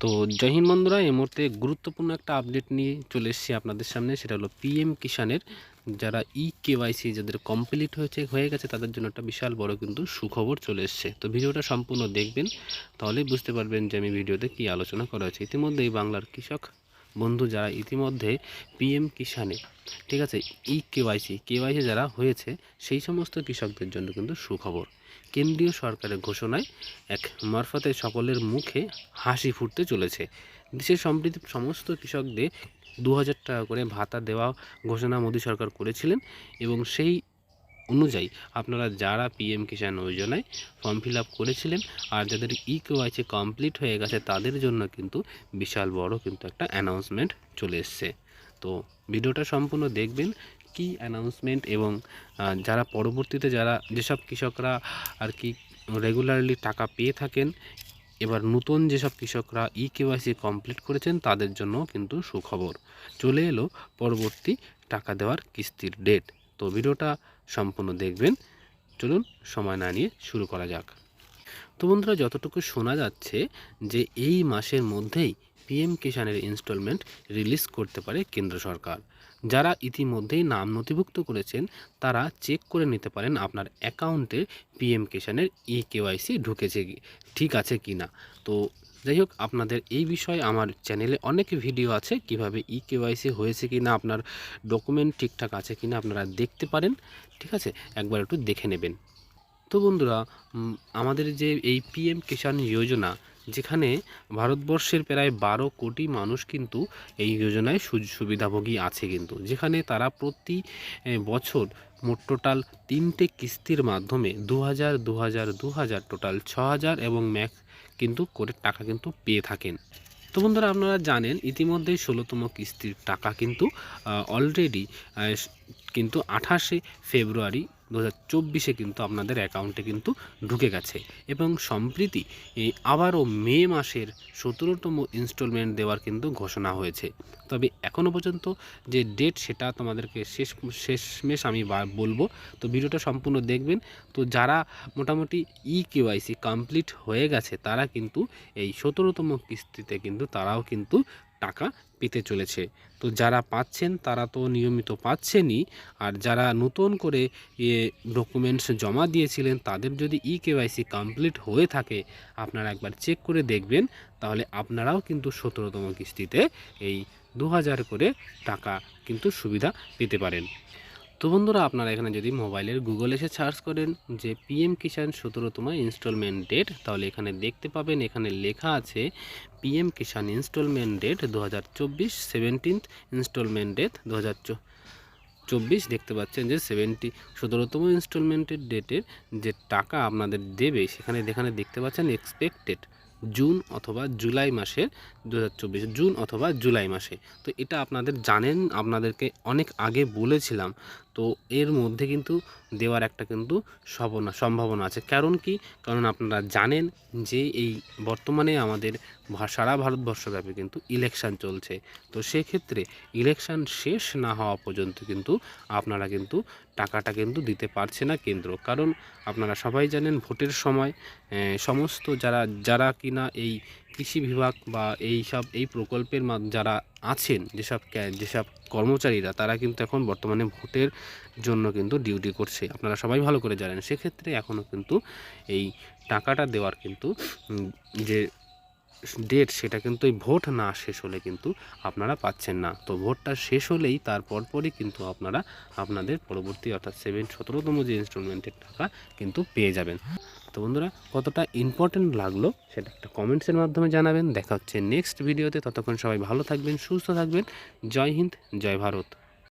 তো জয় হিন্দ বন্ধুরা, এই মুহূর্তে গুরুত্বপূর্ণ একটা আপডেট নিয়ে চলে এসেছি আপনাদের সামনে। সেটা হলো পিএম কিষানের যারা কেওয়াইসি যাদের কমপ্লিট হয়ে গেছে তাদের জন্য একটা বিশাল বড় কিন্তু সুখবর চলে এসেছে। তো ভিডিওটা সম্পূর্ণ দেখবেন, তাহলেই বুঝতে পারবেন যে আমি ভিডিওতে কী আলোচনা করা হয়েছে। ইতিমধ্যেই বাংলার কৃষক বন্ধু যারা ইতিমধ্যে পিএম কিষানে ঠিক আছে কেওয়াইসি যারা হয়েছে সেই সমস্ত কৃষকদের জন্য কিন্তু সুখবর। কেন্দ্রীয় সরকারের ঘোষণায় এক মারফতে সকলের মুখে হাসি ফুটতে চলেছে। দেশের সম্প্রতি সমস্ত কৃষকদের 2000 টাকা করে ভাতা দেওয়া ঘোষণা মোদী সরকার করেছিলেন এবং সেই অনুযায়ী আপনারা যারা পিএম কিষাণ যোজনায় ফর্ম ফিল আপ করেছিলেন আর যাদের কেওয়াইসি কমপ্লিট হয়ে গেছে তাদের জন্য কিন্তু বিশাল বড় কিন্তু একটা অ্যানাউন্সমেন্ট চলে এসছে। তো ভিডিওটা সম্পূর্ণ দেখবেন কি অ্যানাউন্সমেন্ট, এবং যারা পরবর্তীতে যেসব কৃষকরা আর কি রেগুলারলি টাকা পেয়ে থাকেন, এবার নতুন যেসব কৃষকরা কেওয়াইসি কমপ্লিট করেছেন তাদের জন্য কিন্তু সুখবর চলে এলো। পরবর্তী টাকা দেওয়ার কিস্তির ডেট। তো ভিডিওটা সম্পূর্ণ দেখবেন। চলুন সময় না নিয়ে শুরু করা যাক। তো বন্ধুরা, যতটুকু শোনা যাচ্ছে যে এই মাসের মধ্যেই পিএম কিষাণের ইনস্টলমেন্ট রিলিজ করতে পারে কেন্দ্র সরকার। যারা ইতিমধ্যেই নাম নথিভুক্ত করেছেন তারা চেক করে নিতে পারেন আপনার অ্যাকাউন্টে পিএম কিষাণের কেওয়াইসি ঢুকেছে ঠিক আছে কি না। তো যাই হোক, আপনাদের এই বিষয়ে আমার চ্যানেলে অনেক ভিডিও আছে কিভাবে কেওয়াইসি হয়েছে কি না, আপনার ডকুমেন্ট ঠিকঠাক আছে কি না আপনারা দেখতে পারেন। ঠিক আছে, একবার একটু দেখে নেবেন। তো বন্ধুরা, আমাদের যে এই পিএম কিষাণ যোজনা, যেখানে ভারতবর্ষের প্রায় 12 কোটি মানুষ কিন্তু এই যোজনায় সুবিধাভোগী আছে, কিন্তু যেখানে তারা প্রতি বছর মোট টোটাল 3টে কিস্তির মাধ্যমে 2000 2000 2000 টোটাল 6000 এবং ম্যাক্স কিন্তু করে টাকা কিন্তু পেয়ে থাকেন। তো বন্ধুরা, আপনারা জানেন ইতিমধ্যেই 16তম কিস্তির টাকা কিন্তু অলরেডি কিন্তু 28শে ফেব্রুয়ারি 2024 কিন্তু আপনাদের অ্যাকাউন্টে কিন্তু ঢুকে গেছে, এবং সম্প্রতি আবারও মে মাসের 17তম ইনস্টলমেন্ট দেওয়ার কিন্তু ঘোষণা হয়েছে। তবে এখনও পর্যন্ত যে ডেট সেটা তোমাদেরকে শেষমেশ আমি বলবো। তো ভিডিওটা সম্পূর্ণ দেখবেন। তো যারা মোটামুটি কেওয়াইসি কমপ্লিট হয়ে গেছে তারা কিন্তু এই 17তম কিস্তিতে কিন্তু তারাও কিন্তু টাকা পেতে চলেছে। তো যারা পাচ্ছেন তারা তো নিয়মিত পাচ্ছেনই, আর যারা নতুন করে ডকুমেন্টস জমা দিয়েছিলেন তাদের যদি কেওয়াইসি কমপ্লিট হয়ে থাকে আপনারা একবার চেক করে দেখবেন, তাহলে আপনারাও কিন্তু 17তম কিস্তিতে এই 2000 করে টাকা কিন্তু সুবিধা পেতে পারেন। তো বন্ধুরা, আপনারা এখানে যদি মোবাইলের গুগল এসে সার্চ করেন যে পিএম কিষাণ 17তম ইনস্টলমেন্ট ডেট, তাহলে এখানে দেখতে পাবেন এখানে লেখা আছে PM Kisan instalment date 2024 17th instalment date 2024। দেখতে পাচ্ছেন যে 17তম ইনস্টলমেন্টের ডেটের যে টাকা আপনাদের দেবে সেখানে দেখতে পাচ্ছেন এক্সপেক্টেড জুন অথবা জুলাই মাসের 2024 জুন অথবা জুলাই মাসে। তো এটা আপনাদের জানেন, আপনাদেরকে অনেক আগে বলেছিলাম। তো এর মধ্যে কিন্তু দেওয়ার একটা কিন্তু সম্ভাবনা আছে। কারণ কি? কারণ আপনারা জানেন যে এই বর্তমানে আমাদের সারা ভারতবর্ষব্যাপী কিন্তু ইলেকশান চলছে। তো সেক্ষেত্রে ইলেকশান শেষ না হওয়া পর্যন্ত কিন্তু আপনারা কিন্তু টাকাটা কিন্তু দিতে পারছে না কেন্দ্র। কারণ আপনারা সবাই জানেন ভোটের সময় সমস্ত যারা কিনা এই কৃষি বিভাগ বা এই প্রকল্পের যারা আছেন, যেসব কর্মচারীরা তারা কিন্তু এখন বর্তমানে ভোটের জন্য কিন্তু ডিউটি করছে, আপনারা সবাই ভালো করে জানেন। সেক্ষেত্রে এখনও কিন্তু এই টাকাটা দেওয়ার কিন্তু যে ডেট সেটা কিন্তু এই ভোট না শেষ হলে কিন্তু আপনারা পাচ্ছেন না। তো ভোটটা শেষ হলেই তার পরপরই কিন্তু আপনারা আপনাদের পরবর্তী অর্থাৎ 17তম যে ইনস্টলমেন্টের টাকা কিন্তু পেয়ে যাবেন। তো বন্ধুরা, কতটা ইম্পর্টেন্ট লাগলো সেটা একটা কমেন্টসের মাধ্যমে জানাবেন। দেখা হচ্ছে নেক্সট ভিডিওতে। ততক্ষণ সবাই ভালো থাকবেন, সুস্থ থাকবেন। জয় হিন্দ, জয় ভারত।